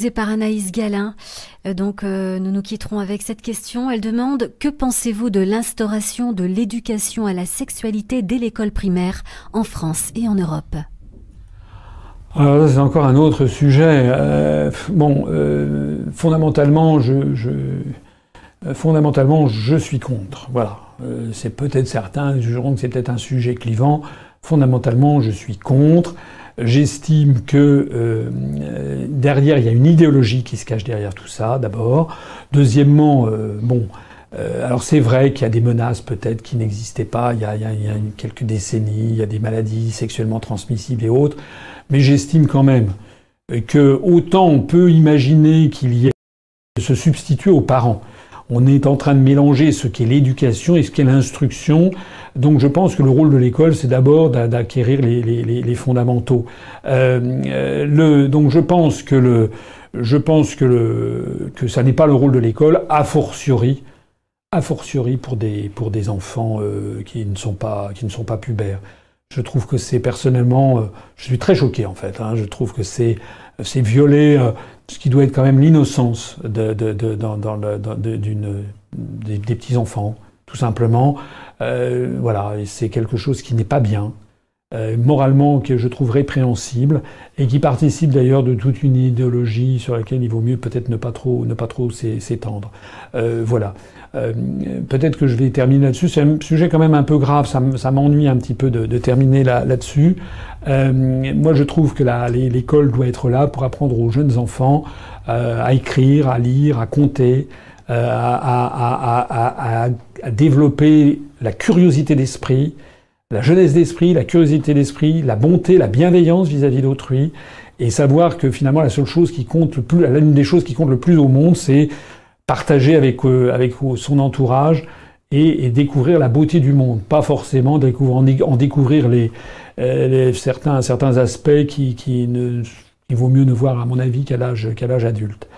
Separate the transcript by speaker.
Speaker 1: Par Anaïs Galin. Nous nous quitterons avec cette question. Elle demande: que pensez-vous de l'instauration de l'éducation à la sexualité dès l'école primaire en France et en Europe?
Speaker 2: Alors c'est encore un autre sujet. Fondamentalement, je suis contre. Voilà. C'est peut-être certains jugeront que c'est peut-être un sujet clivant. Fondamentalement, je suis contre. J'estime que derrière, il y a une idéologie qui se cache derrière tout ça, d'abord. Deuxièmement, alors c'est vrai qu'il y a des menaces peut-être qui n'existaient pas il y a quelques décennies, il y a des maladies sexuellement transmissibles et autres, mais j'estime quand même que autant on peut imaginer qu'il y ait se substituer aux parents. On est en train de mélanger ce qu'est l'éducation et ce qu'est l'instruction. Donc je pense que le rôle de l'école, c'est d'abord d'acquérir les fondamentaux. Donc je pense que ça n'est pas le rôle de l'école, a fortiori pour des enfants qui ne sont pas pubères. Je trouve que c'est personnellement, je suis très choqué en fait. Je trouve que c'est violer ce qui doit être quand même l'innocence des petits enfants, tout simplement. Voilà, et c'est quelque chose qui n'est pas bien, moralement que je trouve répréhensible et qui participe d'ailleurs de toute une idéologie sur laquelle il vaut mieux peut-être ne pas trop s'étendre. Voilà. Peut-être que je vais terminer là-dessus. C'est un sujet quand même un peu grave. Ça m'ennuie un petit peu de terminer là-dessus. Moi, je trouve que l'école doit être là pour apprendre aux jeunes enfants à écrire, à lire, à compter, à développer la curiosité d'esprit, la jeunesse d'esprit, la curiosité d'esprit, la bonté, la bienveillance vis-à-vis d'autrui, et savoir que finalement la seule chose qui compte le plus, l'une des choses qui compte le plus au monde, c'est partager avec son entourage et découvrir la beauté du monde, pas forcément en découvrir certains aspects qu'il vaut mieux ne voir à mon avis qu'à l'âge adulte.